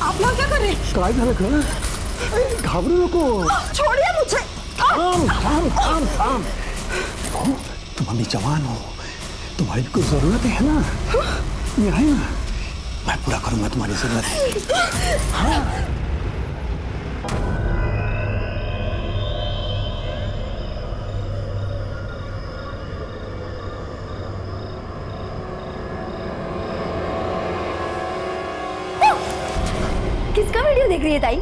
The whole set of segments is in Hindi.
आप लोग क्या कर रहे हैं? काय झालं ग? घाबरू नको. छोड़िए मुझे. थांब थांब थांब थांब. तुम अभी जवान हो, तुम्हारी भी कोई जरूरत है ना? ये है ना, मैं पूरा करूंगा तुम्हारी जरूरत. हाँ. किसका वीडियो देख रही है ताई?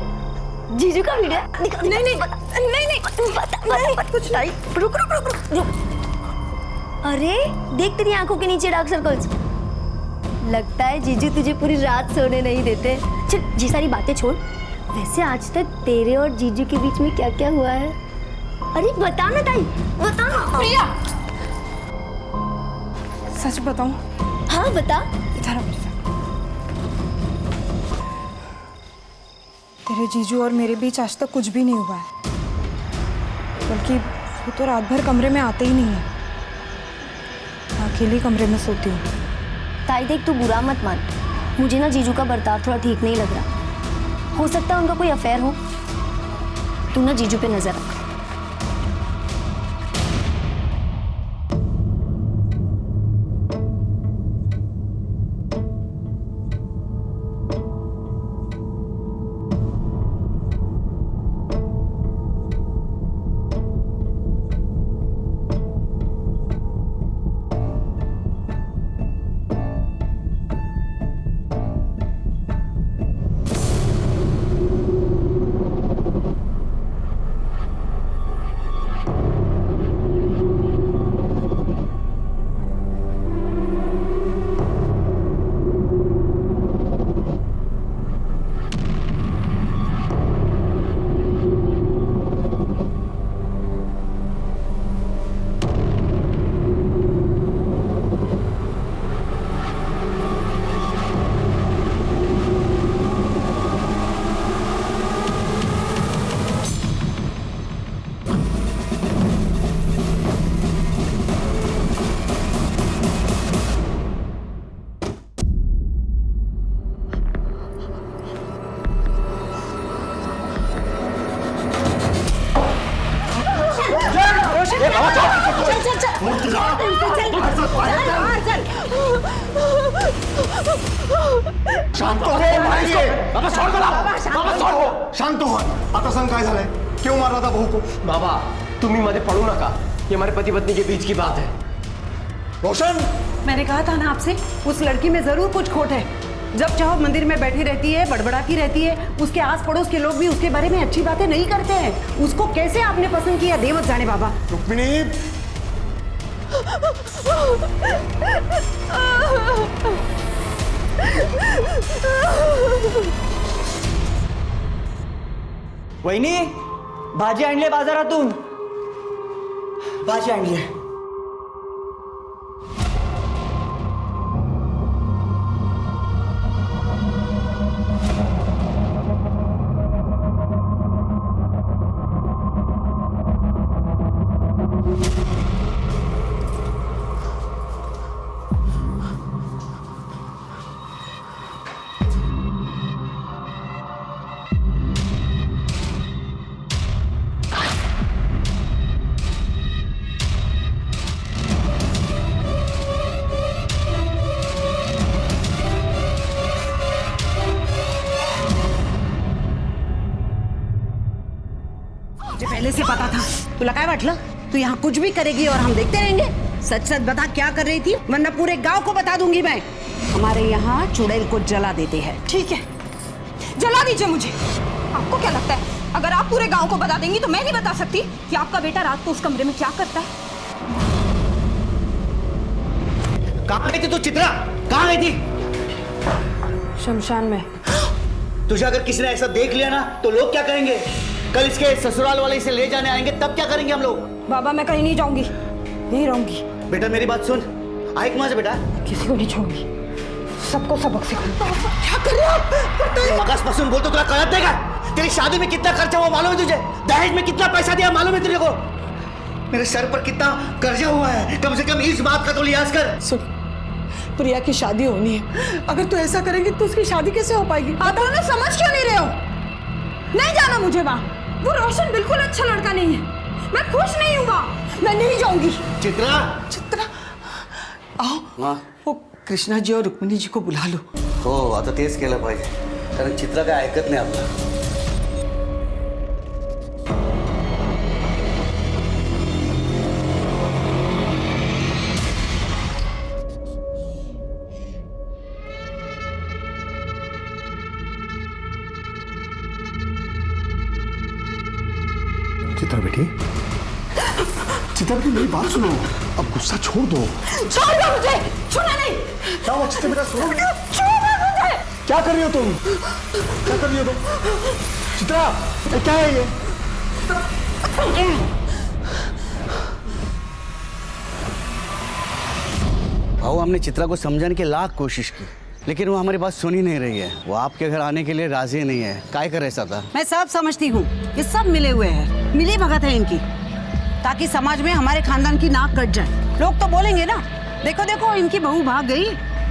जीजू का वीडियो? नहीं नहीं नहीं नहीं बता कुछ ताई. रुक रुक रुक रुक. अरे देख तेरी आंखों के नीचे डार्क सर्कल्स. लगता है जीजू तुझे पूरी रात सोने नहीं देते. चल ये सारी बातें छोड़. वैसे आज तक तेरे और जीजू के बीच में क्या क्या हुआ है? अरे बता ना ताई, बता ना. प्रिया, सच बताऊं? हाँ बता. इधर आ. तेरे जीजू और मेरे बीच आज तक कुछ भी नहीं हुआ है, बल्कि वो तो रात भर कमरे में आते ही नहीं है. मैं अकेले कमरे में सोती हूँ. ताई देख तू बुरा मत मान. मुझे ना जीजू का बर्ताव थोड़ा ठीक नहीं लग रहा. हो सकता है उनका कोई अफेयर हो. तू ना जीजू पे नजर रख. शांत हो. बाबा सोड मला. बाबा सोड हो. शांत हो. आता सांग काय झालंय? क्यों मारा था बहू को? बाबा तुम ही मध्ये पड़ो ना का. ये हमारे पति पत्नी के बीच की बात है. रोशन, मैंने कहा था ना आपसे, उस लड़की में जरूर कुछ खोट है. जब चाहो मंदिर में बैठी रहती है, बड़बड़ाती रहती है. उसके आस पड़ोस के लोग भी उसके बारे में अच्छी बातें नहीं करते हैं. उसको कैसे आपने पसंद किया देवत जाने बाबा. रुक्मिणी, वहिनी भाजी आणली बाजारातून. भाजी आणली. मुझे पहले से पता था. तुला काय वाटलं? तू यहाँ कुछ भी करेगी और हम देखते रहेंगे. सच सच बता क्या कर रही थी, वरना पूरे गांव को बता दूंगी मैं. हमारे यहाँ चुड़ैल को जला देते हैं. ठीक है, जला दीजिए मुझे. आपको क्या लगता है अगर आप पूरे गांव को बता देंगी तो मैं नहीं बता सकती कि आपका बेटा रात को उस कमरे में क्या करता है? कहाँ गई थी तू चित्रा? कहाँ गई थी? शमशान में. तुझे अगर किसी ने ऐसा देख लिया ना तो लोग क्या कहेंगे? कल इसके ससुराल वाले इसे ले जाने आएंगे, तब क्या करेंगे हम लोग? बाबा मैं कहीं नहीं जाऊंगी, नहीं रहूंगी. बेटा मेरी बात सुन. ऐक माझं बेटा. किसी को नहीं छोड़ूंगी. सबको सबक सिखाऊंगी. क्या कर रहे हो आप? मगासपासून बोलतो, तुला कळत नाही का? तेरी शादी में कितना खर्चा हुआ मालूम है तुझे? दहेज में कितना पैसा दिया मालूम है तेरे को? मेरे सर पर कितना कर्जा हुआ है. कम से कम इस बात का तो लिहाज कर. सुन, प्रिया की शादी होनी है। अगर तू ऐसा करेंगी तो उसकी शादी कैसे हो पाएगी? आप दोनों समझ क्यों नहीं रहे हो? नहीं जाना मुझे वहां। वो रोशन बिल्कुल अच्छा लड़का नहीं है। मैं खुश नहीं हूँ वहां। मैं नहीं जाऊंगी। चित्रा, चित्रा, आओ। हाँ वो कृष्णा जी और रुक्मिणी जी को बुला लो। हो आता तेच केलं पाहिजे, कारण चित्रा काय ऐकत नाही आपलं. चित्रा बेटी, चित्रा बेटी मेरी बात सुनो, अब गुस्सा छोड़ दो। छोड़ दो मुझे। सुना नहीं। क्या हुआ चित्रा बेटा, सुनो। छोड़ो मुझे। क्या कर रही हो तुम? क्या कर रही हो तुम? चित्रा, ये क्या है ये? भाऊ, हमने चित्रा को समझाने की लाख कोशिश की, लेकिन वो हमारी बात सुन ही नहीं रही है. वो आपके घर आने के लिए राजी नहीं है. काय करायचं आता? मैं सब समझती हूँ, ये सब मिले हुए हैं, मिली भगत है इनकी, ताकि समाज में हमारे खानदान की नाक कट जाए. लोग तो बोलेंगे ना, देखो देखो इनकी बहू भाग गई,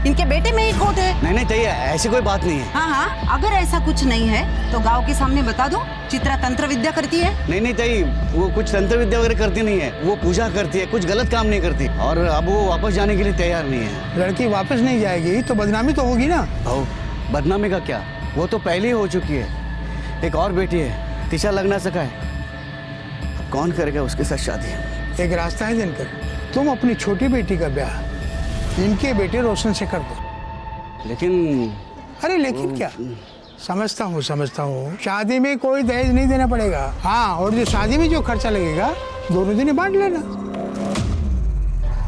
इनके बेटे में ही खोट है. नहीं नहीं चाहिए, ऐसी कोई बात नहीं है. हाँ हाँ, अगर ऐसा कुछ नहीं है तो गांव के सामने बता दो, चित्रा तंत्र विद्या करती है. नहीं नहीं चाहिए, वो कुछ तंत्र विद्या वगैरह करती नहीं है. वो पूजा करती है, कुछ गलत काम नहीं करती, और अब वो वापस जाने के लिए तैयार नहीं है. लड़की वापस नहीं जाएगी तो बदनामी तो होगी ना. भाऊ, बदनामी का क्या, वो तो पहले ही हो चुकी है. एक और बेटी है, तिशा लग्नाचं काय, कौन करेगा उसके साथ शादी? एक रास्ता है दिनकर, तुम अपनी छोटी बेटी का ब्याह इनके बेटे रोशन से कर दो. लेकिन अरे लेकिन क्या, समझता हूँ, शादी में कोई दहेज नहीं देना पड़ेगा. हाँ, और जो शादी में जो खर्चा लगेगा दोनों दिन बांट लेना.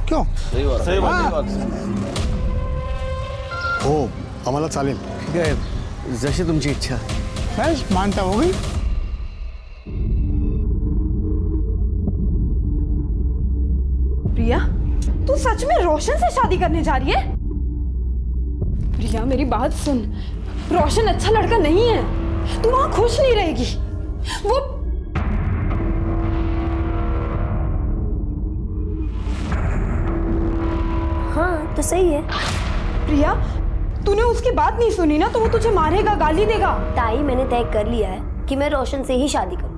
क्यों? सही बात. हो, आम्हाला चालेल. ठीक आहे, जशी तुमची इच्छा. बस मानता हो गई. प्रिया, तू सच में रोशन से शादी करने जा रही है? प्रिया मेरी बात सुन, रोशन अच्छा लड़का नहीं है, तू वहां खुश नहीं रहेगी. वो हाँ तो सही है. प्रिया, तूने उसकी बात नहीं सुनी ना, तो वो तुझे मारेगा, गाली देगा. ताई, मैंने तय कर लिया है कि मैं रोशन से ही शादी करूँ.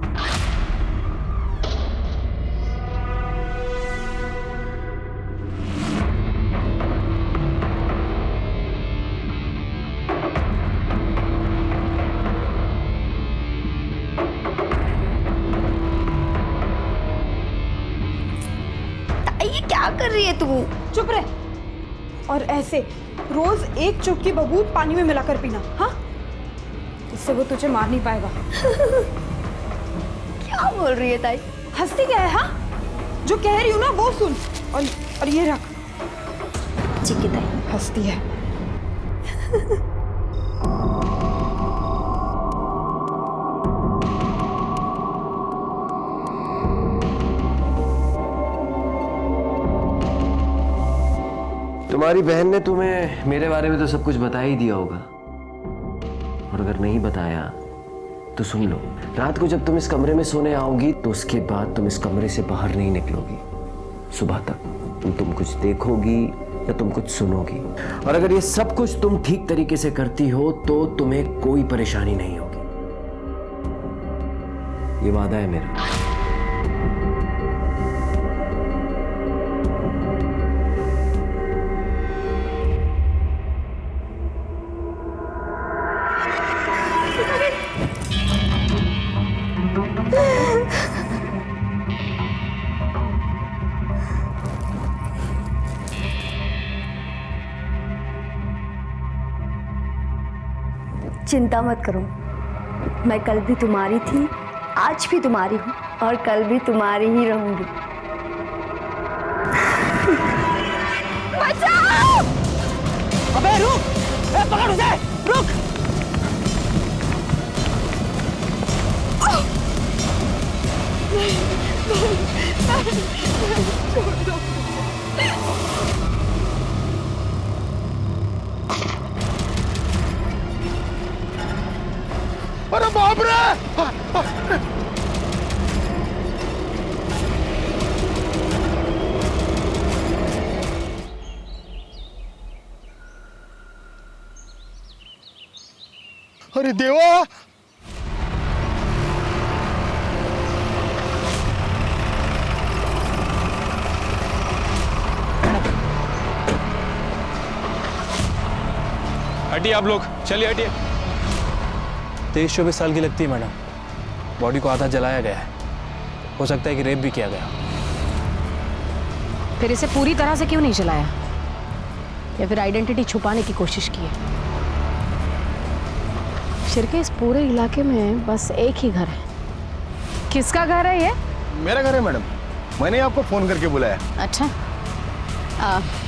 ये क्या कर रही है तू? चुप रह. और ऐसे रोज एक चुटकी बबूत पानी में मिलाकर पीना. हाँ, इससे वो तुझे मार नहीं पाएगा. क्या बोल रही है ताई? हंसती क्या है? हाँ, जो कह रही हूँ ना वो सुन. और ये रख. ठीक है ताई. हंसती है. तुम्हारी बहन ने तुम्हें मेरे बारे में तो सब कुछ बता ही दिया होगा, और अगर नहीं बताया तो सुन लो. रात को जब तुम इस कमरे में सोने आओगी तो उसके बाद तुम इस कमरे से बाहर नहीं निकलोगी. सुबह तक तुम कुछ देखोगी या तुम कुछ सुनोगी, और अगर ये सब कुछ तुम ठीक तरीके से करती हो तो तुम्हें कोई परेशानी नहीं होगी. ये वादा है मेरा. चिंता मत करो, मैं कल भी तुम्हारी थी, आज भी तुम्हारी हूँ, और कल भी तुम्हारी ही रहूंगी. बचाओ! अबे रुक, पकड़ उसे, रुक. अरे बाप रे! अरे देवा! हटिए आप लोग, चलिए हटिए। 23-24 साल की लगती है मैडम। बॉडी को आधा जलाया गया है, हो सकता है कि रेप भी किया गया। फिर इसे पूरी तरह से क्यों नहीं जलाया, या फिर आइडेंटिटी छुपाने की कोशिश की है? शिरके, इस पूरे इलाके में बस एक ही घर है। किसका घर है ये? मेरा घर है मैडम, मैंने आपको फोन करके बुलाया। अच्छा,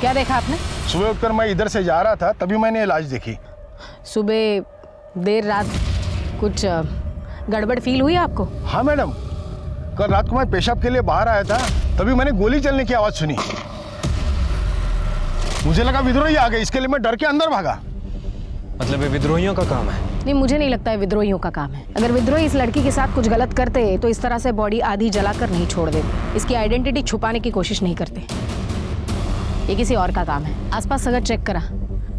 क्या देखा आपने? सुबह उठकर मैं इधर से जा रहा था, तभी मैंने लाश देखी। सुबह देर रात कुछ गड़बड़ फील हुई आपको? हाँ मैडम, कल रात को मैं पेशाब के लिए बाहर आया था, तभी मैंने गोली चलने की आवाज सुनी। मुझे लगा विद्रोही आ गए, इसके लिए मैं डर के अंदर भागा। मतलब ये विद्रोहियों का काम है? नहीं, मुझे नहीं लगता है विद्रोहियों का काम है। अगर विद्रोही इस लड़की के साथ कुछ गलत करते तो इस तरह से बॉडी आधी जलाकर नहीं छोड़ देते, इसकी आइडेंटिटी छुपाने की कोशिश नहीं करते। ये किसी और का काम है। आसपास अगर चेक करा,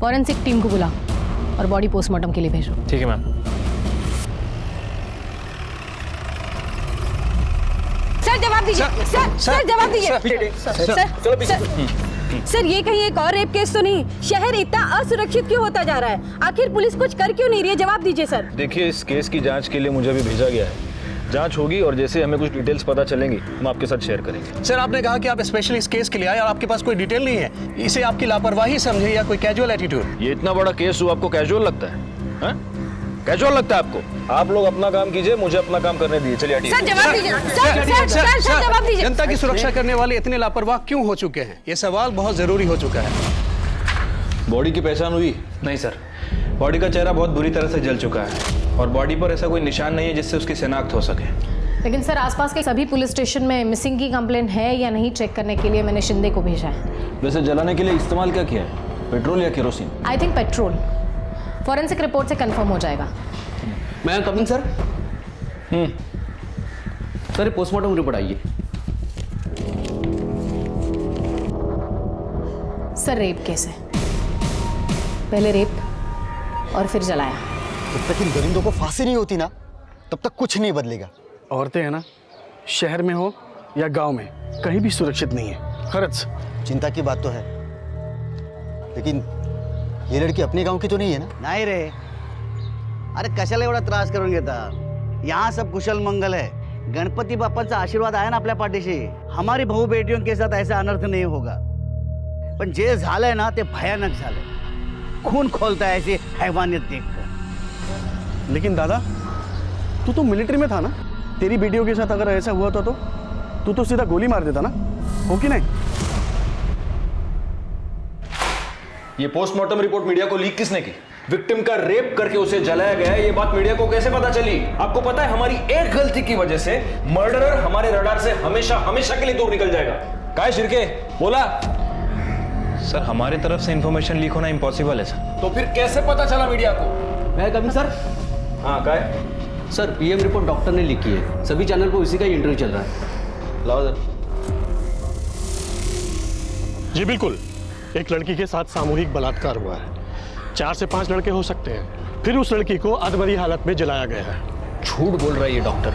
फॉरेंसिक टीम को बुलाओ और बॉडी पोस्टमार्टम के लिए भेजो। ठीक है मैम। सर जवाब दीजिए, सर जवाब दीजिए। सर ये कहीं एक और रेप केस तो नहीं? शहर इतना असुरक्षित क्यों होता जा रहा है? आखिर पुलिस कुछ कर क्यों नहीं रही है? जवाब दीजिए सर। देखिए, इस केस की जांच के लिए मुझे अभी भेजा गया है। जांच होगी और जैसे हमें कुछ डिटेल्स पता चलेंगी हम आपके साथ शेयर करेंगे। सर, आपने कहा कि आप स्पेशली इस केस के लिए आए और आपके पास कोई डिटेल नहीं है। इसे आपकी लापरवाही समझे या कोई कैजुअल एटीट्यूड? ये इतना बड़ा केस हुआ, आपको कैजुअल लगता है? कैजुअल लगता है आपको? आप लोग अपना काम कीजिए, मुझे अपना काम करने दीजिए। चलिए हटिए। सर जवाब दीजिए। सर जवाब दीजिए। जनता की सुरक्षा करने वाले इतने लापरवाह क्यों हो चुके हैं? ये सवाल बहुत जरूरी हो चुका है। बॉडी की पहचान हुई? नहीं सर, बॉडी का चेहरा बहुत बुरी तरह से जल चुका है और बॉडी पर ऐसा कोई निशान नहीं है जिससे उसकी शिनाख्त हो सके। लेकिन सर, आसपास के सभी पुलिस स्टेशन में मिसिंग की कंप्लेंट है या नहीं चेक करने के लिए मैंने शिंदे को भेजा है। वैसे जलाने के लिए इस्तेमाल क्या किया है, पेट्रोल या kerosene? I think petrol. Forensic report से कंफर्म हो जाएगा। मैं coming sir. Sir, postmortem report आइए। सर, रेप केस है। पहले रेप और फिर जलाया। जब तक इन दरिंदों को फांसी नहीं होती ना, तब तक कुछ नहीं बदलेगा। औरतें हैं ना, शहर में हो या गांव में, कहीं भी सुरक्षित नहीं है। खरच चिंता की बात तो है, लेकिन ये लड़की अपने गांव की तो नहीं है ना? नाही रे, अरे कशाला एवढा त्रास करून घेता? यहाँ सब कुशल मंगल है। गणपति बाप्पाचा आशीर्वाद आहे ना आपल्या पाठीशी। हमारी भाऊ बेटियों के साथ ऐसा अनर्थ नहीं होगा। पण जे झालंय ना ते भयानक झालंय। खून खोलता है ऐसी हैवानियत देखकर। लेकिन दादा, तू तो मिलिट्री में था ना? तेरी बेटियों के साथ अगर ऐसा हुआ था तो तू तो सीधा गोली मार देता ना, हो कि नहीं? ये पोस्टमार्टम रिपोर्ट मीडिया को लीक किसने की? विक्टिम का रेप करके उसे जलाया गया है, ये बात मीडिया को कैसे पता चली? आपको पता है, हमारी एक गलती की वजह से मर्डरर हमारे रडार से हमेशा हमेशा के लिए दूर निकल जाएगा। क्या है शिरके, बोला? सर, हमारी तरफ से इंफॉर्मेशन लीक होना इम्पॉसिबल है सर। तो फिर कैसे पता चला मीडिया को? मैं कमिंग सर। हाँ, क्या है? सर, पीएम रिपोर्ट डॉक्टर ने लिखी है, सभी चैनल पर उसी का ही इंटरव्यू चल रहा है। लाओ सर। जी बिल्कुल, एक लड़की के साथ सामूहिक बलात्कार हुआ है। 4 से 5 लड़के हो सकते हैं। फिर उस लड़की को अधमरी हालत में जलाया गया है। झूठ बोल रहा है ये डॉक्टर।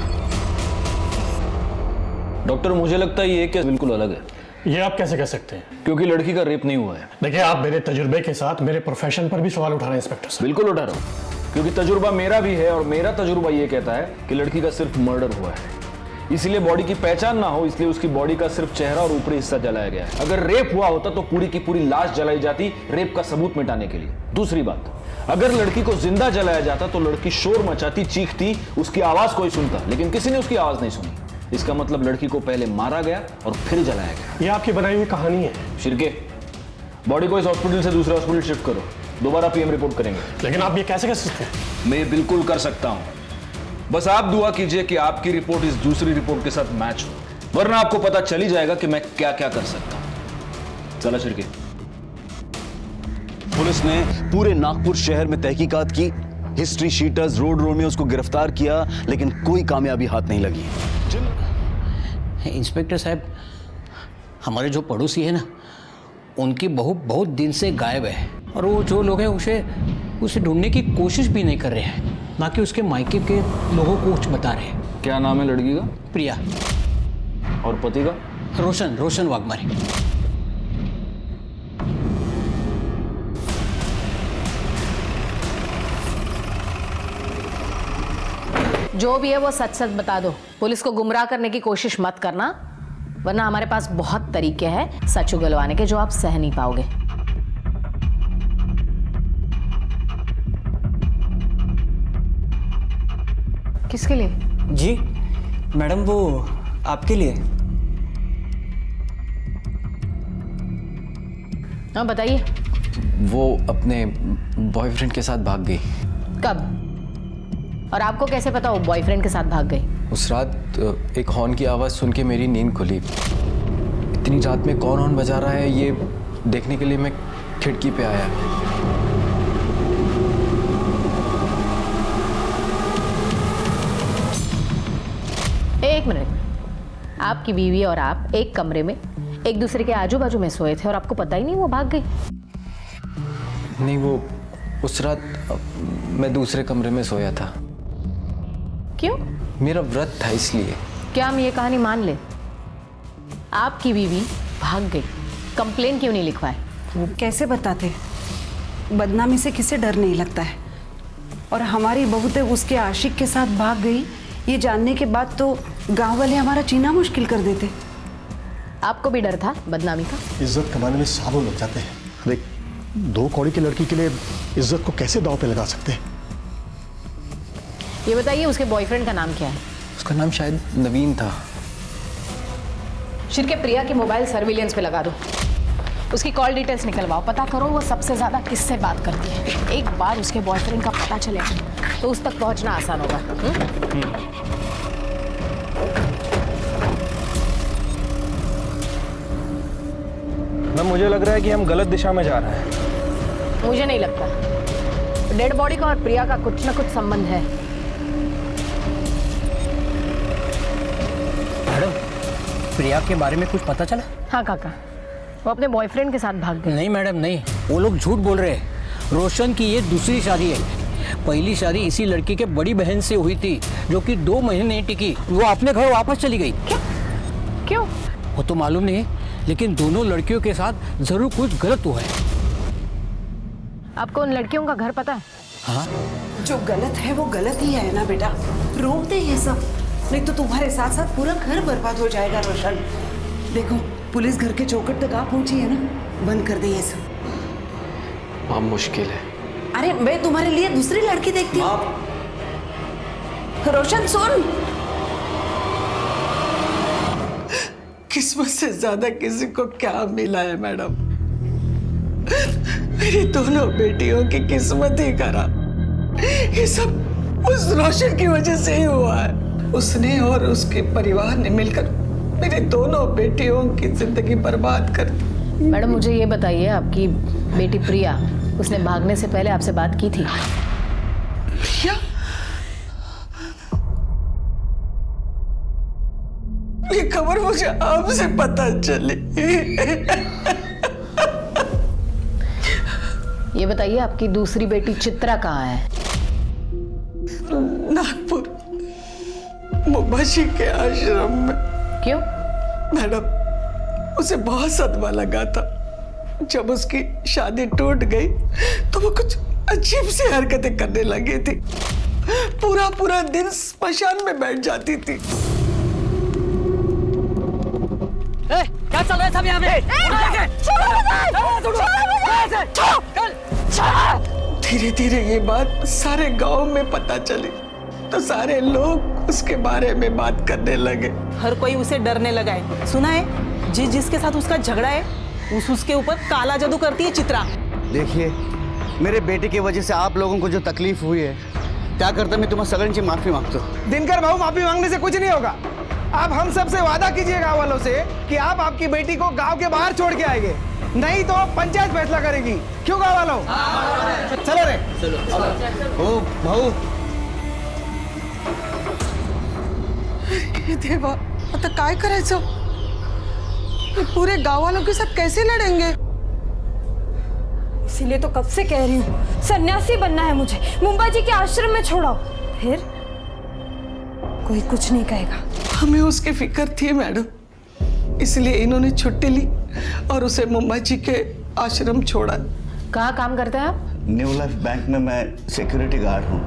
डॉक्टर, मुझे लगता है ये केस बिल्कुल अलग है। ये आप कैसे कह सकते हैं? क्योंकि लड़की का रेप नहीं हुआ है। देखिए, आप मेरे तजुर्बे के साथ मेरे प्रोफेशन पर भी सवाल उठा रहे हैं इंस्पेक्टर साहब। बिल्कुल उठा रहा हूँ, क्योंकि तजुर्बा मेरा भी है और मेरा तजुर्बा ये कहता है कि लड़की का सिर्फ मर्डर हुआ है। इसलिए बॉडी की पहचान ना हो, इसलिए उसकी बॉडी का सिर्फ चेहरा और ऊपरी हिस्सा जलाया गया है। अगर रेप हुआ होता तो पूरी की पूरी लाश जलाई जाती, रेप का सबूत मिटाने के लिए। दूसरी बात, अगर लड़की को जिंदा जलाया जाता तो लड़की शोर मचाती, चीखती, उसकी आवाज कोई सुनता, लेकिन किसी ने उसकी आवाज नहीं सुनी। इसका मतलब लड़की को पहले मारा गया और फिर जलाया गया। ये आपकी बनाई हुई कहानी है। शिरके, बॉडी को इस हॉस्पिटल से दूसरे हॉस्पिटल शिफ्ट करो, दोबारा पीएम रिपोर्ट करेंगे। लेकिन आप ये कैसे कर सकते हैं? मैं बिल्कुल कर सकता हूं, बस आप दुआ कीजिए कि आपकी रिपोर्ट इस दूसरी रिपोर्ट के साथ मैच हो, वरना आपको पता चल ही जाएगा कि मैं क्या क्या कर सकता हूं। चला शिरके। पुलिस ने पूरे नागपुर शहर में तहकीकात की, हिस्ट्री शीटर्स, रोड रोमियोस को गिरफ्तार किया, लेकिन कोई कामयाबी हाथ नहीं लगी। इंस्पेक्टर साहब, हमारे जो पड़ोसी है ना, उनकी बहू बहुत दिन से गायब है और वो जो लोग हैं उसे ढूंढने की कोशिश भी नहीं कर रहे हैं। ना कि उसके मायके के लोगों को कुछ बता रहे हैं। क्या नाम है लड़की का? प्रिया। और पति का? रोशन वाघमारे। जो भी है वो सच सच बता दो। पुलिस को गुमराह करने की कोशिश मत करना, वरना हमारे पास बहुत तरीके हैं सच उगलवाने के जो आप सह नहीं पाओगे। किसके लिए? जी मैडम, वो आपके लिए। हाँ बताइए। वो अपने बॉयफ्रेंड के साथ भाग गई। कब? और आपको कैसे पता वो बॉयफ्रेंड के साथ भाग गई? उस रात एक हॉर्न की आवाज़ सुन के मेरी नींद खुली। इतनी रात में कौन हॉर्न बजा रहा है ये देखने के लिए मैं खिड़की पे आया। एक मिनट, आपकी बीवी और आप एक कमरे में एक दूसरे के आजू बाजू में सोए थे और आपको पता ही नहीं वो भाग गई? नहीं, वो उस रात मैं दूसरे कमरे में सोया था। क्यों? मेरा व्रत था इसलिए। क्या हम ये कहानी मान ले? आपकी बीवी भाग गई, कंप्लेन क्यों नहीं लिखवाए? वो कैसे बताते? बदनामी से किसे डर नहीं लगता है। और हमारी बहू तो उसके आशिक के साथ भाग गई, ये जानने के बाद तो गांव वाले हमारा जीना मुश्किल कर देते। आपको भी डर था बदनामी का? इज्जत कमाने में सालों लग जाते हैं। देख, 2 कौड़ी की लड़की के लिए इज्जत को कैसे दांव पे लगा सकते हैं? ये बताइए उसके बॉयफ्रेंड का नाम क्या है? उसका नाम शायद नवीन था। शिर के प्रिया की मोबाइल सर्विलेंस पे लगा दो, उसकी कॉल डिटेल्स निकलवाओ, पता करो वो सबसे ज्यादा किससे बात करती है। एक बार उसके बॉयफ्रेंड का पता चले तो उस तक पहुंचना आसान होगा। मैम, मुझे लग रहा है कि हम गलत दिशा में जा रहे हैं। मुझे नहीं लगता। डेड बॉडी का और प्रिया का कुछ ना कुछ संबंध है। मैडम, प्रिया के बारे में कुछ पता चला? हाँ काका, वो अपने बॉयफ्रेंड के साथ भाग गई। नहीं मैडम, नहीं, वो लोग झूठ बोल रहे हैं। रोशन की ये दूसरी शादी है। पहली शादी इसी लड़की के बड़ी बहन से हुई थी, जो कि 2 महीने नहीं टिकी। वो अपने घर वापस चली गई। क्यों? वो तो मालूम नहीं, लेकिन दोनों लड़कियों के साथ जरूर कुछ गलत हुआ है। आपको उन लड़कियों का घर पता है? हाँ। जो गलत है वो गलत ही है ना बेटा, रोक दे ये सब, नहीं तो तुम्हारे साथ साथ पूरा घर बर्बाद हो जाएगा। रोशन, देखो पुलिस घर के चौखट तक आ पहुंची है ना, बंद कर दे ये सब। अब मुश्किल है। अरे मैं तुम्हारे लिए दूसरी लड़की देखती हूँ। रोशन सुन, किस्मत से ज्यादा किसी को क्या मिला है मैडम? मेरी दोनों बेटियों की किस्मत ही खराब। ये सब उस रोशन की वजह से ही हुआ है। उसने और उसके परिवार ने मिलकर मेरी दोनों बेटियों की जिंदगी बर्बाद कर दी। मैडम मुझे ये बताइए, आपकी बेटी प्रिया, उसने भागने से पहले आपसे बात की थी? प्रिया? ये खबर मुझे आपसे पता चली। ये बताइए आपकी दूसरी बेटी चित्रा कहाँ है? नागपुर मुबाशी के आश्रम में। क्यों? मैडम उसे बहुत सदमा लगा था। जब उसकी शादी टूट गई तो वो कुछ अजीब सी हरकतें करने लगी थी। पूरा दिन स्मशान में बैठ जाती थी। क्या चल रहा है सब यहाँ पे? धीरे धीरे ये बात सारे गांव में पता चली तो सारे लोग उसके बारे में बात करने लगे। हर कोई उसे डरने लगा है। सुना है जिसके साथ उसका झगड़ा है उसके ऊपर काला जादू करती है चित्रा। देखिए, मेरे बेटे की वजह से आप लोगों को जो तकलीफ हुई है, क्या करता मैं तुम्हारे सगन से माफी मांगता हूँ। दिनकर भाऊ, माफी मांगने से कुछ नहीं होगा। आप हम सब से वादा कीजिए गांव वालों से कि आप आपकी बेटी को गांव के बाहर छोड़ के आएंगे, नहीं तो पंचायत फैसला करेगी। क्यों गांव वालों? चलो रे, चलो। ओ भाऊ, देवा, आता काय करायचं? पूरे गांव वालों के साथ कैसे लड़ेंगे? इसीलिए तो कब से कह रही हूँ, सन्यासी बनना है मुझे, मुंबा जी के आश्रम में छोड़ाओ, फिर कोई कुछ नहीं कहेगा। हमें उसकी फिक्र थी मैडम, इसलिए इन्होंने छुट्टी ली और उसे मुंबई जी के आश्रम छोड़ा। कहाँ काम करते हैं आप? न्यू लाइफ बैंक में मैं सिक्योरिटी गार्ड हूँ।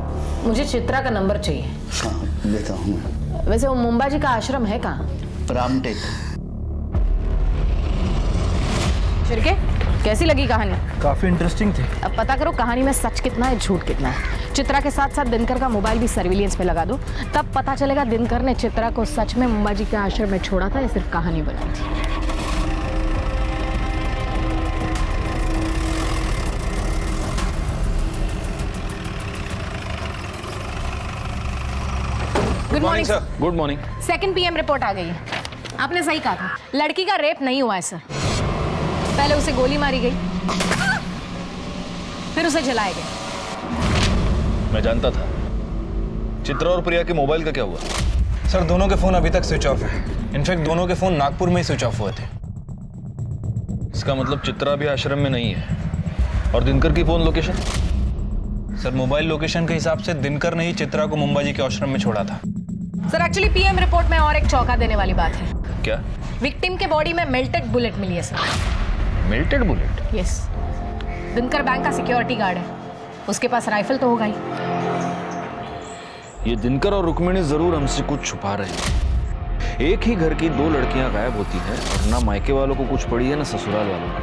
मुझे चित्रा का नंबर चाहिए। हाँ देता हूँ मैं। वैसे वो मुंबा जी का आश्रम है कहाँ? रामटेक। शिर्के, कैसी लगी कहानी? काफी इंटरेस्टिंग थी। अब पता करो कहानी में सच कितना है, झूठ कितना है। चित्रा के साथ साथ दिनकर का मोबाइल भी सर्विलियंस पे लगा दो, तब पता चलेगा दिनकर ने चित्रा को सच में मुंबा जी के आश्रम में छोड़ा था या सिर्फ कहानी बनाई थी। Good morning sir. Good morning. 2 PM report आ गई है। आपने सही कहा था, लड़की का रेप नहीं हुआ है सर। पहले उसे गोली मारी गई, फिर उसे जलाया गया। मैं जानता था। चित्रा और प्रिया के मोबाइल का क्या हुआ? सर दोनों के फोन अभी तक स्विच ऑफ है। इनफैक्ट दोनों के फोन नागपुर में ही स्विच ऑफ हुए थे। इसका मतलब चित्रा भी आश्रम में नहीं है। और दिनकर की phone location? Sir mobile location के हिसाब से दिनकर ने ही चित्रा को मुंबा जी के आश्रम में छोड़ा था। सर एक्चुअली PM रिपोर्ट में और एक चौंका देने वाली बात है। क्या? विक्टिम के बॉडी में मेल्टेड बुलेट मिली है sir. Melted bullet? Yes. Dinkar bank का सिक्योरिटी गार्ड है, उसके पास राइफल तो होगा ही। ये दिनकर और रुक्मिणी जरूर हमसे कुछ छुपा रहे हैं। एक ही घर की 2 लड़कियां गायब होती हैं और ना मायके वालों को कुछ पड़ी है ना ससुराल वालों को।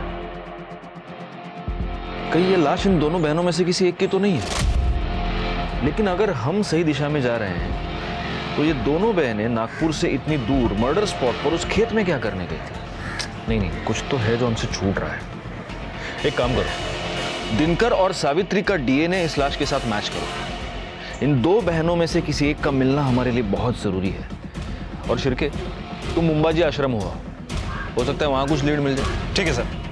कहीं ये लाश इन दोनों बहनों में से किसी एक की तो नहीं है। लेकिन अगर हम सही दिशा में जा रहे हैं तो ये दोनों बहनें नागपुर से इतनी दूर मर्डर स्पॉट पर उस खेत में क्या करने गई थी? नहीं, कुछ तो है जो हमसे छूट रहा है। एक काम करो, दिनकर और सावित्री का DNA इस लाश के साथ मैच करो। इन 2 बहनों में से किसी एक का मिलना हमारे लिए बहुत जरूरी है। और शिर्के, तुम मुंबा जी आश्रम हुआ, हो सकता है वहां कुछ लीड मिल जाए। ठीक है सर।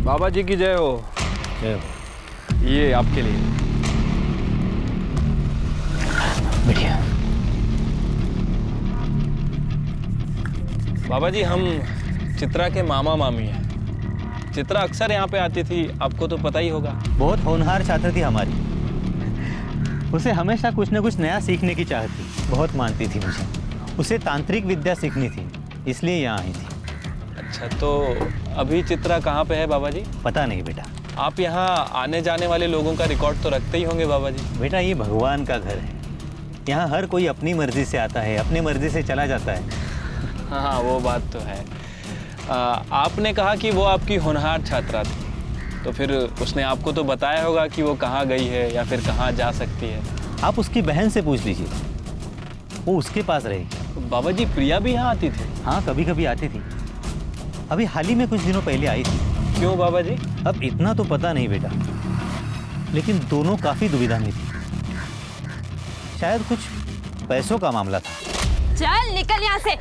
बाबा जी की जय हो। ये आपके लिए। बढ़िया। बाबा जी हम चित्रा के मामा मामी हैं। चित्रा अक्सर यहाँ पे आती थी, आपको तो पता ही होगा। बहुत होनहार छात्र थी हमारी। उसे हमेशा कुछ न कुछ नया सीखने की चाहत थी, बहुत मानती थी मुझे। उसे तांत्रिक विद्या सीखनी थी, इसलिए यहाँ आई थी। अच्छा, तो अभी चित्रा कहाँ पे है बाबा जी? पता नहीं बेटा। आप यहाँ आने जाने वाले लोगों का रिकॉर्ड तो रखते ही होंगे बाबा जी। बेटा ये भगवान का घर है, यहाँ हर कोई अपनी मर्जी से आता है, अपनी मर्जी से चला जाता है। हाँ, वो बात तो है। आपने कहा कि वो आपकी होनहार छात्रा थी, तो फिर उसने आपको तो बताया होगा कि वो कहाँ गई है या फिर कहाँ जा सकती है। आप उसकी बहन से पूछ लीजिए, वो उसके पास रहेगी। बाबा जी प्रिया भी यहाँ आती थी? हाँ, कभी कभी आती थी। अभी हाल ही में कुछ दिनों पहले आई थी। क्यों बाबा जी? अब इतना तो पता नहीं बेटा, लेकिन दोनों काफी दुविधा में थी। शायद कुछ पैसों का मामला था। चल निकल यहाँ से।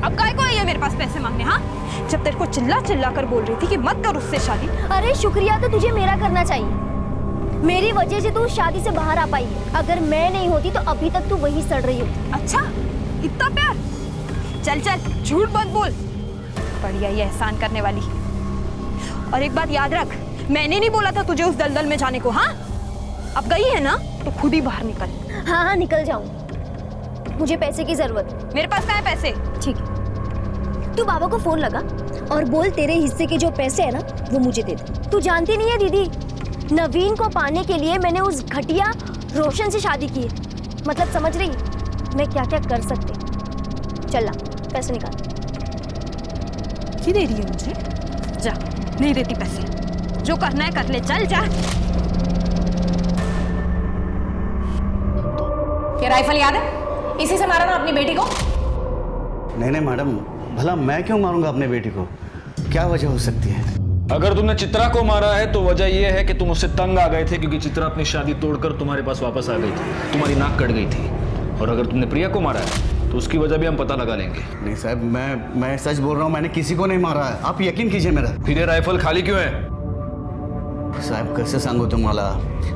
अब काय को आई है मेरे पास पैसे मांगने? हाँ, जब तेरे को चिल्ला चिल्ला कर बोल रही थी कि मत कर उससे शादी। अरे शुक्रिया तो तुझे मेरा करना चाहिए। मेरी वजह से तू शादी से बाहर आ पाई है। अगर मैं नहीं होती तो अभी तक तू वहीं सड़ रही होती। अच्छा, इतना प्यार? चल चल, झूठ मत बोल। बढ़िया ये एहसान करने वाली। और एक बात याद रख, मैंने नहीं बोला था तुझे उस दलदल में जाने को। हाँ, अब गई है ना तो खुद ही बाहर निकल। हाँ हाँ निकल जाऊँ, मुझे पैसे की जरूरत है। मेरे पास कहाँ है पैसे? ठीक है, तू बाबा को फोन लगा और बोल तेरे हिस्से के जो पैसे है ना वो मुझे दे दे। तू जानती नहीं है दीदी, नवीन को पाने के लिए मैंने उस घटिया रोशन से शादी की है। मतलब समझ रही मैं क्या क्या कर सकती। चल ला पैसे निकाल। की दे रही है मुझे? जा, नहीं देती पैसे। जो करना है कर ले, चल जा। क्या राइफल याद है? इसी से मारा ना अपनी बेटी को? नहीं मैडम, भला मैं क्यों मारूंगा अपने बेटी को? क्या वजह हो सकती है? अगर तुमने चित्रा को मारा है तो वजह यह है कि तुम उससे तंग आ गए थे, क्योंकि चित्रा अपनी शादी तोड़कर तुम्हारे पास वापस आ गई थी, तुम्हारी नाक कट गई थी। और अगर तुमने प्रिया को मारा है तो उसकी वजह भी हम पता लगा लेंगे। नहीं साहब, मैं सच बोल रहा हूँ, मैंने किसी को नहीं मारा है, आप यकीन कीजिए मेरा। फिर ये राइफल खाली क्यों है? साहब कैसे सांगू तुम्हाला,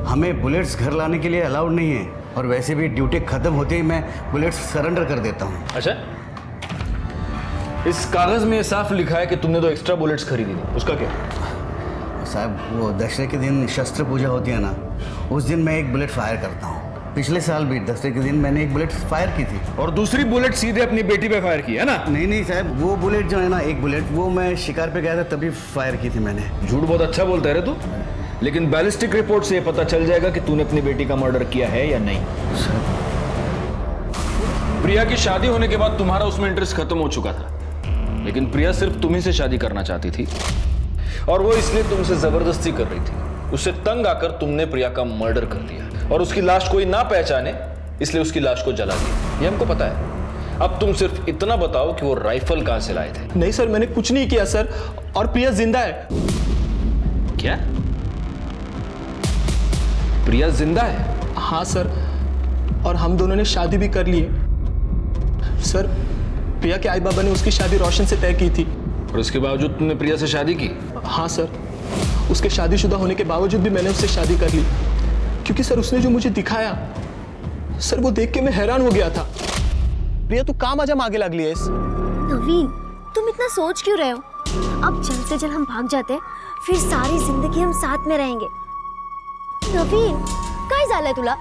हमें बुलेट्स घर लाने के लिए अलाउड नहीं है, और वैसे भी ड्यूटी खत्म होते ही मैं बुलेट्स सरेंडर कर देता हूँ। अच्छा, इस कागज में साफ लिखा है कि तुमने 2 एक्स्ट्रा बुलेट्स खरीदी थी, उसका क्या? साहब वो दशहरे के दिन शस्त्र पूजा होती है ना, उस दिन मैं 1 बुलेट फायर करता हूँ। पिछले साल भी दशहरे के दिन मैंने 1 बुलेट फायर की थी। और दूसरी बुलेट सीधे अपनी बेटी पे फायर की है ना? नहीं साहब, वो बुलेट जो है ना, 1 बुलेट वो मैं शिकार पे गया था तभी फायर की थी मैंने। झूठ बहुत अच्छा बोलता है रे तू, लेकिन बैलिस्टिक रिपोर्ट से ये पता चल जाएगा कि तूने अपनी बेटी का मर्डर किया है या नहीं। प्रिया की शादी होने के बाद तुम्हारा उसमें इंटरेस्ट खत्म हो चुका था, लेकिन प्रिया सिर्फ तुम्ही से शादी करना चाहती थी, और वो इसलिए तुमसे जबरदस्ती कर रही थी। उससे तंग आकर तुमने प्रिया का मर्डर कर दिया, और उसकी लाश कोई ना पहचाने इसलिए उसकी लाश को जला दिया। ये हमको पता है। अब तुम सिर्फ इतना बताओ कि वो राइफल कहां से लाए थे। नहीं सर, मैंने कुछ नहीं किया सर, और प्रिया जिंदा है। क्या? प्रिया जिंदा है? हाँ सर, और हम दोनों ने शादी भी कर ली है। सर, प्रिया के आई बाबा ने उसकी शादी रोशन से तय की थी। और इसके बावजूद तुमने प्रिया से शादी की? हाँ सर, उसके शादीशुदा होने के बावजूद भी मैंने उससे शादी कर ली, क्योंकि सर उसने जो मुझे दिखाया, सर वो देख के मैं हैरान हो गया था। प्रिया तू काम आजा आगे लग लिया इस। नवीन, तुम इतना सोच क्यों रहे हो? अब जल्द से जल्द हम भाग जाते हैं, फिर सारी जिंदगी हम साथ में रहेंगे। नवीन, काय झालंय तुला?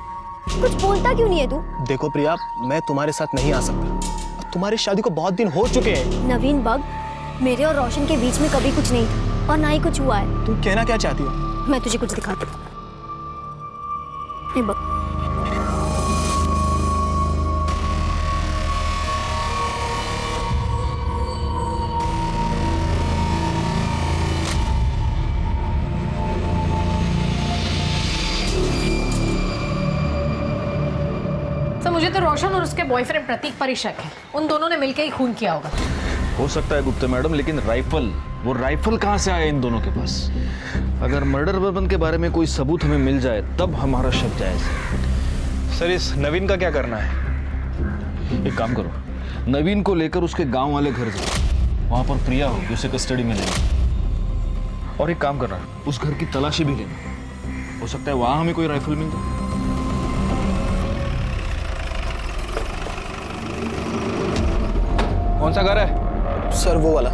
कुछ बोलता क्यों नहीं है तू? देखो प्रिया, मैं तुम्हारे साथ नहीं आ सकता। तुम्हारी शादी को बहुत दिन हो चुके हैं। नवीन बग, मेरे और रोशन के बीच में कभी कुछ नहीं था, और ना ही कुछ हुआ है। तुम कहना क्या चाहती हो? मैं तुझे कुछ दिखाती हूँ। ये बग, मुझे तो रोशन और उसके बॉयफ्रेंड प्रतीक पर ही शक है। उन दोनों ने मिलकर ही खून किया होगा। हो सकता है गुप्ता मैडम, लेकिन वो राइफल कहां से आया इन दोनों के पास? अगर मर्डर वेपन के बारे में कोई सबूत हमें मिल जाए तब हमारा शक जायज है। सर, इस नवीन का क्या करना है? एक काम करो, नवीन को लेकर उसके गांव वाले घर जाओ, वहां पर प्रिया होगी, उसे कस्टडी में लेना। और एक काम करना, उस घर की तलाशी भी लेना, हो सकता है वहां हमें कोई राइफल मिल जाए। कौन सा घर है? सर वो वाला।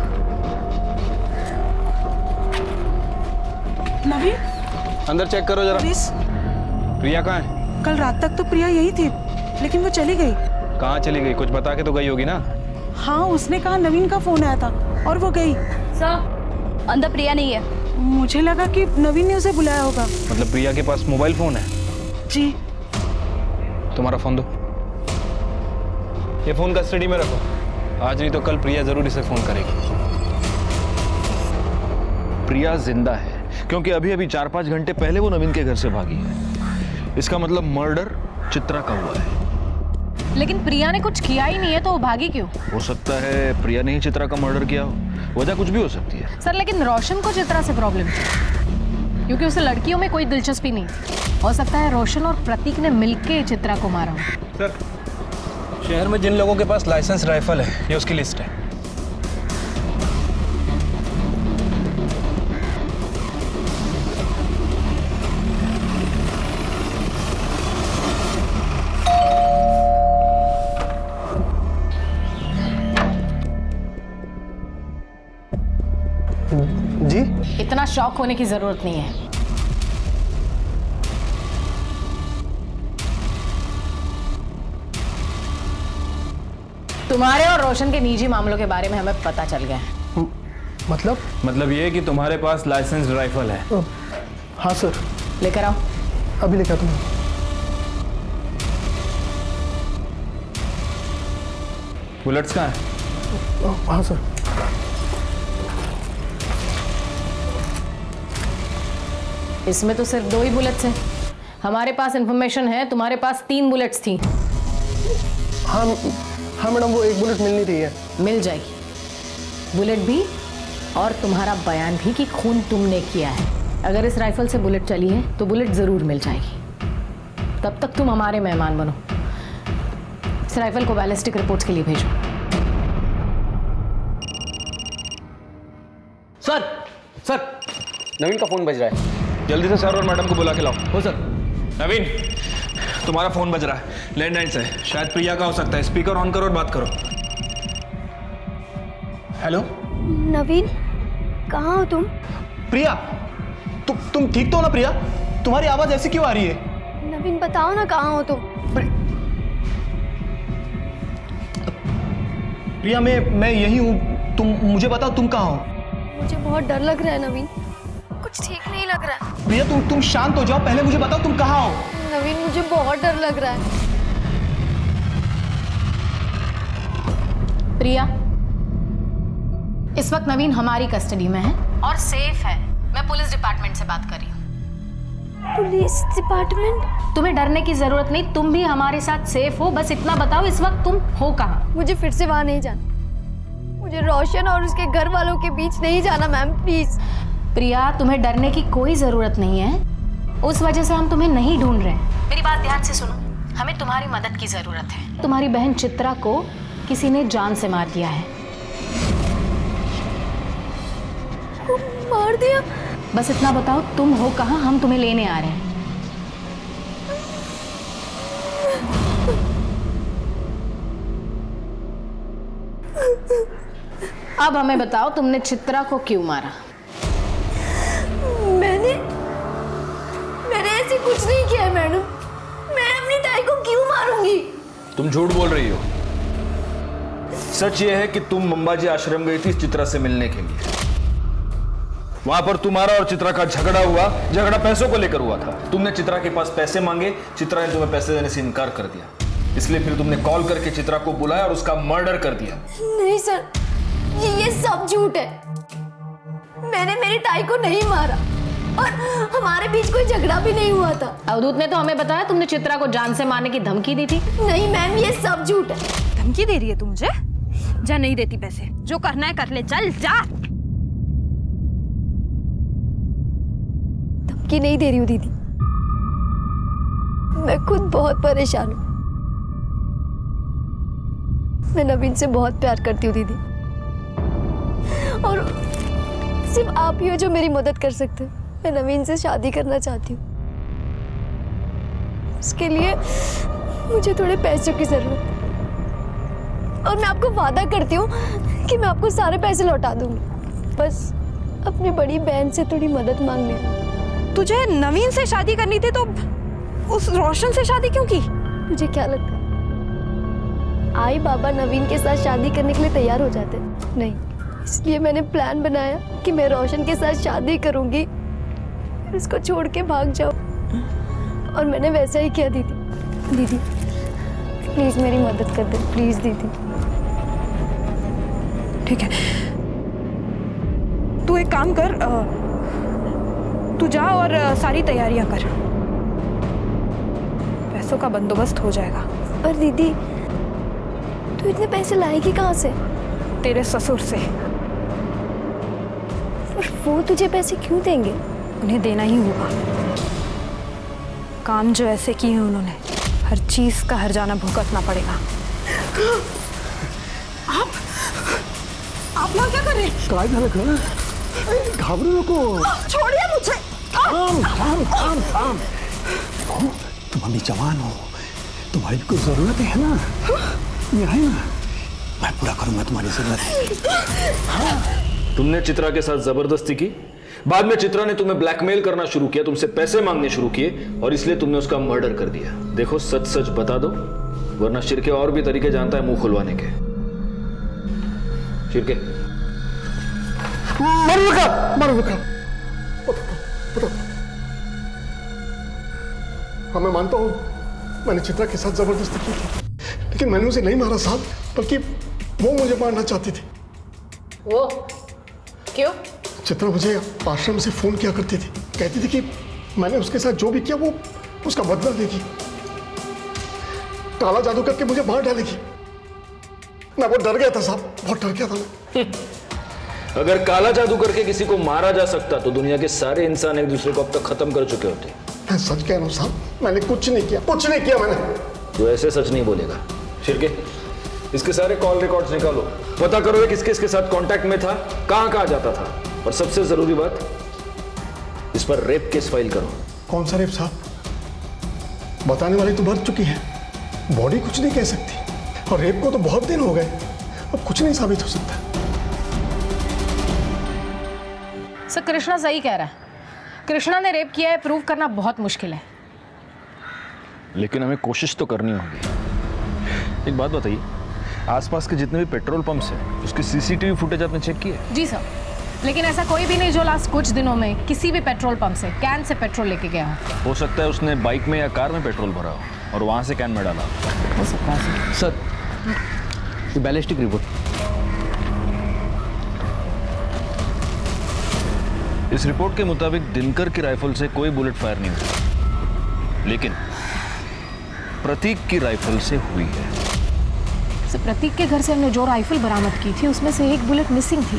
नवीन, अंदर चेक करो जरा। प्रिया कहाँ है? कल रात तक तो प्रिया यही थी, लेकिन वो चली गई। कहाँ चली गई? कुछ बता के तो गई होगी ना। हाँ, उसने कहा नवीन का फोन आया था और वो गई। सर, अंदर प्रिया नहीं है। मुझे लगा कि नवीन ने उसे बुलाया होगा। मतलब प्रिया के पास मोबाइल फोन है? जी। तुम्हारा फोन दो। ये फोन कस्टडी में रखो, आज नहीं तो कल प्रिया जरूर इसे फोन करेगी। प्रिया जिंदा है क्योंकि अभी अभी 4-5 घंटे पहले वो नवीन के घर से भागी है। इसका मतलब मर्डर चित्रा का हुआ है। लेकिन प्रिया ने कुछ किया ही नहीं है, तो वो भागी क्यों? हो सकता है प्रिया ने ही चित्रा का मर्डर किया हो, वजह कुछ भी हो सकती है। सर, लेकिन रोशन को चित्रा से प्रॉब्लम थी, क्योंकि उसे लड़कियों में कोई दिलचस्पी नहीं थी। हो सकता है रोशन और प्रतीक ने मिलके चित्रा को मारा हो। सर, शहर में जिन लोगों के पास लाइसेंस राइफल है, ये उसकी लिस्ट है। जी? इतना शॉक होने की जरूरत नहीं है। तुम्हारे और रोशन के निजी मामलों के बारे में हमें पता चल गया है। मतलब ये कि तुम्हारे पास लाइसेंस राइफल है? हाँ सर। लेकर आओ। अभी लेकर आता हूँ। बुलेट्स कहाँ है? हाँ सर। इसमें तो सिर्फ 2 ही बुलेट्स हैं। हमारे पास इंफॉर्मेशन है तुम्हारे पास 3 बुलेट्स थी। हाँ मैडम, वो 1 बुलेट मिलनी थी। मिल जाएगी बुलेट भी, और तुम्हारा बयान भी कि खून तुमने किया है। अगर इस राइफल से बुलेट चली है तो बुलेट जरूर मिल जाएगी। तब तक तुम हमारे मेहमान बनो। इस राइफल को बैलिस्टिक रिपोर्ट्स के लिए भेजो। सर सर नवीन का फोन बज रहा है, जल्दी से सर और मैडम को बुला के लाओ। हो सर। नवीन तुम्हारा फोन बज रहा है, लैंडलाइन से, शायद प्रिया का हो सकता है। स्पीकर ऑन करो और बात करो। हेलो नवीन, कहाँ हो तुम? प्रिया, तुम ठीक तो हो ना प्रिया? तुम्हारी आवाज ऐसी क्यों आ रही है? नवीन बताओ ना, कहाँ हो तुम? प्रिया मैं यही हूँ, तुम मुझे बताओ तुम कहाँ हो? मुझे बहुत डर लग रहा है नवीन, कुछ ठीक नहीं लग रहा है। प्रिया तुम शांत हो जाओ, पहले मुझे बताओ तुम कहाँ हो? नवीन मुझे बहुत डर लग रहा है। प्रिया, इस वक्त नवीन हमारी कस्टडी में है और सेफ है। मैं पुलिस डिपार्टमेंट से बात कर रही हूँ। Police department? तुम्हें डरने की जरूरत नहीं, तुम भी हमारे साथ सेफ हो। बस इतना बताओ इस वक्त तुम हो कहाँ? मुझे फिर से वहां नहीं जाना, मुझे रोशन और उसके घर वालों के बीच नहीं जाना मैम, प्लीज। प्रिया, तुम्हें डरने की कोई जरूरत नहीं है, उस वजह से हम तुम्हें नहीं ढूंढ रहे। मेरी बात ध्यान से सुनो, हमें तुम्हारी मदद की जरूरत है। तुम्हारी बहन चित्रा को किसी ने जान से मार दिया है। मार दिया? बस इतना बताओ तुम हो कहाँ, हम तुम्हें लेने आ रहे हैं। अब हमें बताओ तुमने चित्रा को क्यों मारा? मैंने ऐसे कुछ नहीं किया मैडम, मैं अपनी ताई को क्यों मारूंगी? तुम झूठ बोल रही हो। सच ये है कि तुम मंबाजी आश्रम गई थी चित्रा से मिलने के लिए। वहां पर तुम्हारा और चित्रा का झगड़ा हुआ। झगड़ा पैसों को लेकर हुआ था। तुमने चित्रा के पास पैसे मांगे, चित्रा ने तुम्हें पैसे देने से इनकार कर दिया, इसलिए फिर तुमने कॉल करके चित्रा को बुलाया और उसका मर्डर कर दिया। नहीं सर, ये सब झूठ है। मैंने मेरी ताई को नहीं मारा और हमारे बीच कोई झगड़ा भी नहीं हुआ था। अवधूत ने तो हमें बताया तुमने चित्रा को जान से मारने की धमकी दी थी। नहीं मैम, ये सब झूठ है। धमकी दे रही है तू मुझे? जा, नहीं देती पैसे, जो करना है कर ले, चल जा। धमकी नहीं दे रही हूँ दीदी, मैं खुद बहुत परेशान हूँ। मैं नवीन से बहुत प्यार करती हूँ दीदी, और सिर्फ आप ही हो जो मेरी मदद कर सकते हो। मैं नवीन से शादी करना चाहती हूँ, उसके लिए मुझे थोड़े पैसों की जरूरत है, और मैं आपको वादा करती हूँ कि मैं आपको सारे पैसे लौटा दूंगी। बस अपनी बड़ी बहन से थोड़ी मदद मांग लेना। तुझे नवीन से शादी करनी थी तो उस रोशन से शादी क्यों की? मुझे क्या लगता है आई बाबा नवीन के साथ शादी करने के लिए तैयार हो जाते? नहीं, इसलिए मैंने प्लान बनाया कि मैं रोशन के साथ शादी करूंगी, फिर उसको छोड़ के भाग जाऊं। और मैंने वैसा ही किया दीदी। दीदी प्लीज मेरी मदद कर दे, प्लीज दीदी। ठीक है, तू एक काम कर, तू जा और सारी तैयारियां कर, पैसों का बंदोबस्त हो जाएगा। पर दीदी तू इतने पैसे लाएगी कहाँ से? तेरे ससुर से। और वो तुझे पैसे क्यों देंगे? उन्हें देना ही होगा। काम जो ऐसे किए हैं उन्होंने, हर चीज का हर्जाना भुगतना पड़ेगा। आप लोग क्या कर रहे हैं? काय झालं ग? घाबरू नको। छोड़िए मुझे। थांब थांब थांब थांब। तुम अभी जवान हो, तुम्हारी कोई जरूरत है ना? ये है ना, मैं पूरा करूंगा तुम्हारी जरूरत। हाँ। तुमने चित्रा के साथ जबरदस्ती की, बाद में चित्रा ने तुम्हें ब्लैकमेल करना शुरू किया, तुमसे पैसे मांगने शुरू किए, और इसलिए तुमने उसका मर्डर कर दिया। देखो सच सच बता दो, वरना शिरके और भी तरीके जानता है मुंह खुलवाने के। शिरके मर बता। हाँ मैं मानता हूँ मैंने चित्रा के साथ जबरदस्ती की थी, लेकिन मैंने उसे नहीं मारा साहब, बल्कि वो मुझे मारना चाहती थी। वो क्यों? चित्रा मुझे आश्रम से फोन किया करती थी, कहती थी कि मैंने उसके साथ जो भी किया वो उसका बदला देगी, काला जादू करके मुझे मार डालेगी। मैं बहुत डर गया था साहब, बहुत डर गया था मैं। अगर काला जादू करके किसी को मारा जा सकता तो दुनिया के सारे इंसान एक दूसरे को अब तक खत्म कर चुके होते। मैं सच कह रहा हूँ साहब, मैंने कुछ नहीं किया, कुछ नहीं किया मैंने। तो ऐसे सच नहीं बोलेगा। शिरके, इसके सारे कॉल रिकॉर्ड्स निकालो, पता करो ये किसके किसके साथ कांटेक्ट में था, कहां कहां जाता था, और सबसे जरूरी बात, इस पर रेप केस फाइल करो। कौन सा रेप साहब? बताने वाली तो मर चुकी है, बॉडी कुछ नहीं कह सकती, और रेप को तो बहुत दिन हो गए, अब कुछ नहीं साबित हो सकता। सर कृष्णा सही कह रहा है, कृष्णा ने रेप किया है प्रूव करना बहुत मुश्किल है। लेकिन हमें कोशिश तो करनी होगी। एक बात बताइए, आसपास के जितने भी पेट्रोल पंप्स हैं उसके सीसीटीवी फुटेज आपने चेक किए? जी सर, लेकिन ऐसा कोई भी नहीं जो लास्ट कुछ दिनों में किसी भी पेट्रोल पंप से कैन से पेट्रोल लेके गया हो सकता है उसने बाइक में या कार में पेट्रोल भरा हो और वहां से कैन में डाला हो सकता है सर, बैलिस्टिक रिपोर्ट। इस रिपोर्ट के मुताबिक दिनकर की राइफल से कोई बुलेट फायर नहीं हुई, लेकिन प्रतीक की राइफल से हुई है। सर प्रतीक के घर से हमने जो राइफल बरामद की थी उसमें से एक बुलेट मिसिंग थी।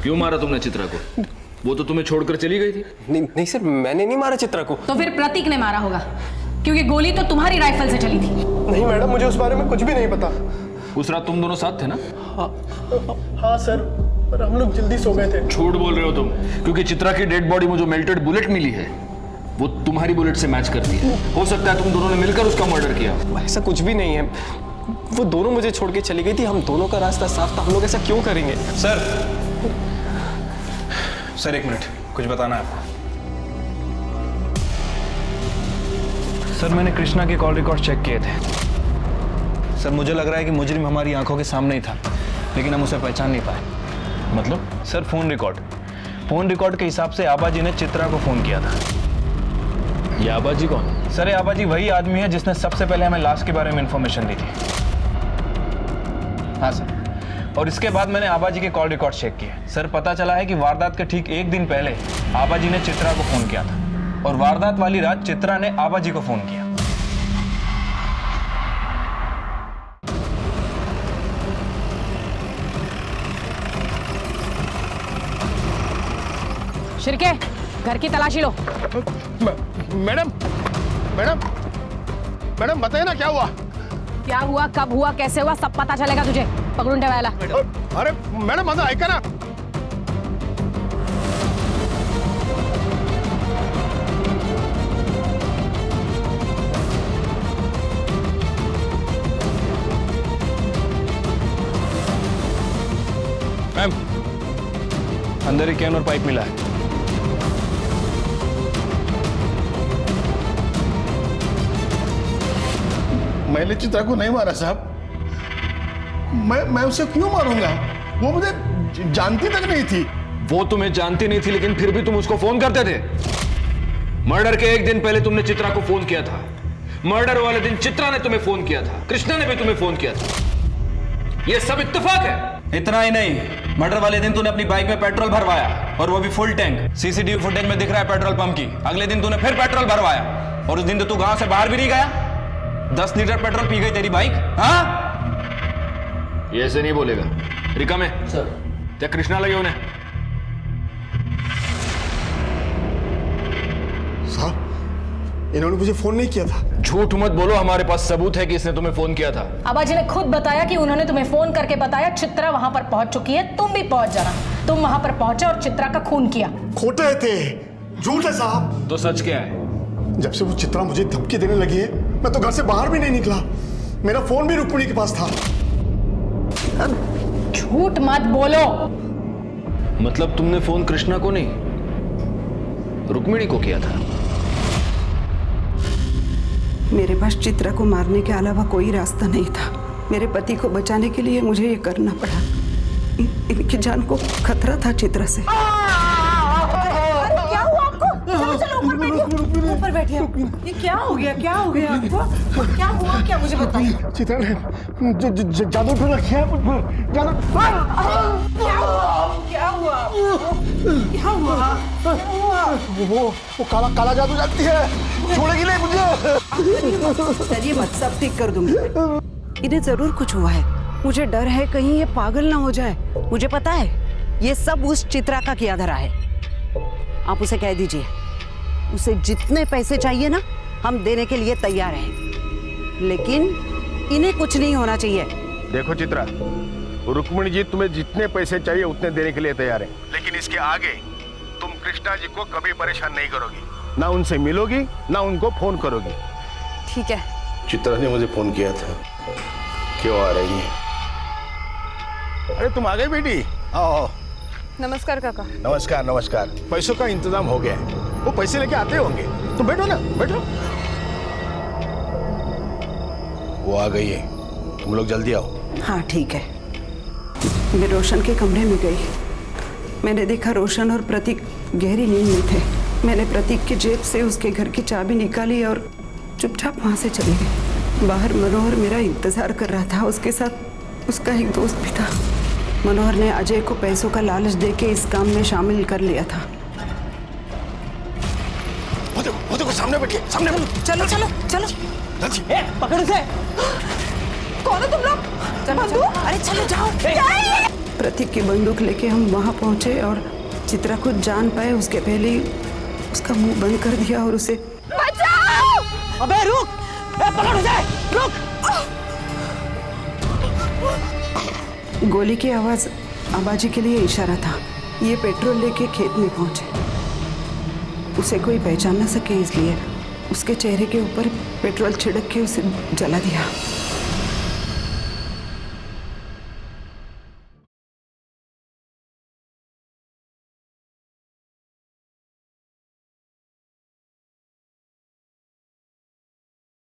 क्यों मारा तुमने चित्रा को? वो तो तुम्हें छोड़कर चली गई थी। नहीं सर, मैंने नहीं मारा चित्रा को। तो फिर प्रतीक ने मारा होगा, क्योंकि गोली तो तुम्हारी राइफल से चली थी। नहीं मैडम, मुझे उस बारे में कुछ भी नहीं पता। उस रात तुम दोनों साथ थे ना? हाँ सर, पर हम लोग जल्दी सो गए थे। झूठ बोल रहे हो तुम, क्योंकि चित्रा की डेड बॉडी में जो मेल्टेड बुलेट मिली है वो तुम्हारी बुलेट से मैच करती है। हो सकता है तुम दोनों ने मिलकर उसका मर्डर किया। ऐसा कुछ भी नहीं है, वो दोनों मुझे छोड़ के चली गई थी, हम दोनों का रास्ता साफ था, हम लोग ऐसा क्यों करेंगे? सर एक मिनट, कुछ बताना है आपको। सर मैंने कृष्णा के कॉल रिकॉर्ड चेक किए थे। सर मुझे लग रहा है कि मुजरिम हमारी आंखों के सामने ही था, लेकिन हम उसे पहचान नहीं पाए। मतलब? सर फोन रिकॉर्ड के हिसाब से आबाजी ने चित्रा को फोन किया था। ये आबाजी कौन? सर ये आबाजी वही आदमी है जिसने सबसे पहले हमें लाश के बारे में इंफॉर्मेशन दी थी। हाँ सर, और इसके बाद मैंने आबाजी के कॉल रिकॉर्ड चेक किए। सर पता चला है कि वारदात के ठीक एक दिन पहले आबाजी ने चित्रा को फोन किया था, और वारदात वाली रात चित्रा ने आबाजी को फोन किया। शिरके, घर की तलाशी लो। मैडम बताइए ना क्या हुआ? क्या हुआ, कब हुआ, कैसे हुआ, सब पता चलेगा तुझे। पकड़ून ठेवायला। अरे मैडम माझं ऐका ना। मैम, अंदर ही कैन और पाइप मिला है। मैंने चित्रा को नहीं मारा साहब। मैं उसे क्यों मारूंगा? वो मुझे जानती तक नहीं थी। वो तुम्हें जानती नहीं थी, लेकिन फिर भी तुम उसको फोन करते थे। मर्डर के एक दिन पहले तुमने चित्रा को फोन किया था। मर्डर वाले दिन चित्रा ने तुम्हें फोन किया था, कृष्णा ने भी तुम्हें फोन किया था। यह सब इत्तेफाक है। इतना ही नहीं, मर्डर वाले दिन तूने अपनी बाइक में पेट्रोल भरवाया, और वो भी फुल टैंक। सीसीटीवी फुटेज में दिख रहा है पेट्रोल पंप की। अगले दिन तूने फिर पेट्रोल भरवाया, और उस दिन तो तू गांव से बाहर भी नहीं गया। 10 लीटर पेट्रोल पी गई तेरी बाइक। हाँ, ये ऐसे नहीं बोलेगा। रिका में सर क्या कृष्णा लगे उन्हें? साहब इन्होंने मुझे फोन नहीं किया था। झूठ मत बोलो, हमारे पास सबूत है कि इसने तुम्हें फोन किया था। आबाजी ने खुद बताया कि उन्होंने तुम्हें फोन करके बताया चित्रा वहां पर पहुंच चुकी है, तुम भी पहुंच जाना। तुम वहां पर पहुंचे और चित्रा का खून किया। खोटे थे, झूठ है साहब। तो सच क्या है? जब से वो चित्रा मुझे धमकी देने लगी है, मैं तो घर से बाहर भी नहीं निकला। मेरा फोन भी रुक्मिणी के पास था। झूठ मत बोलो। मतलब तुमने फोन कृष्णा को नहीं, रुक्मिणी को किया था? मेरे पास चित्रा को मारने के अलावा कोई रास्ता नहीं था। मेरे पति को बचाने के लिए मुझे ये करना पड़ा। इनकी जान को खतरा था चित्रा से। क्या हुआ आपको? चलो चलो ऊपर बैठिए, ऊपर बैठिए। ये क्या हो गया, क्या हो गया आपको? क्या हुआ, क्या मुझे बताइए। चित्रा ने जादू टोना किया मुझ पर। क्या हुआ? वो काला जादू जानती है, छोड़ेगी नहीं मुझे। डरिए मत, सब ठीक कर दूंगी। इन्हें जरूर कुछ हुआ है। मुझे डर है कहीं ये पागल ना हो जाए। मुझे पता है ये सब उस चित्रा का किया धरा है। आप उसे कह दीजिए, उसे जितने पैसे चाहिए ना, हम देने के लिए तैयार हैं। लेकिन इन्हें कुछ नहीं होना चाहिए। देखो चित्रा, रुक्मिणी जी तुम्हें जितने पैसे चाहिए उतने देने के लिए तैयार है, लेकिन इसके आगे तुम कृष्णा जी को कभी परेशान नहीं करोगी, ना उनसे मिलोगी ना उनको फोन करोगी। ठीक है। चित्रा ने मुझे फोन किया था, क्यों आ रही है? अरे तुम आ गई बेटी? आओ। नमस्कार काका। नमस्कार नमस्कार। पैसों का इंतजाम हो गया है, वो पैसे लेके आते होंगे, तुम बैठो ना, बैठो। वो आ गई है, तुम लोग जल्दी आओ। हाँ ठीक है। मैं रोशन के कमरे में गई। मैंने देखा रोशन और प्रतीक गहरी नींद में थे। मैंने प्रतीक की जेब से उसके घर की चाबी निकाली और चुपचाप वहाँ से चली गई। बाहर मनोहर मेरा इंतजार कर रहा था, उसके साथ उसका एक दोस्त भी था। मनोहर ने अजय को पैसों का लालच देके इस काम में शामिल कर लिया था। वो देखो सामने बैठिए, सामने। चलो चलो चलो। पकड़ उसे। कौन हो तुम लोग? चलो, अरे चलो जाओ। प्रतीक की बंदूक लेके हम वहाँ पहुंचे और चित्रा कुछ जान पाए उसके पहले ही उसका मुंह बंद कर दिया और उसे बचाओ! अबे रुक! पकड़ उसे! रुक! गोली की आवाज आबाजी के लिए इशारा था। ये पेट्रोल लेके खेत में पहुंचे। उसे कोई पहचान न सके इसलिए उसके चेहरे के ऊपर पेट्रोल छिड़क के उसे जला दिया।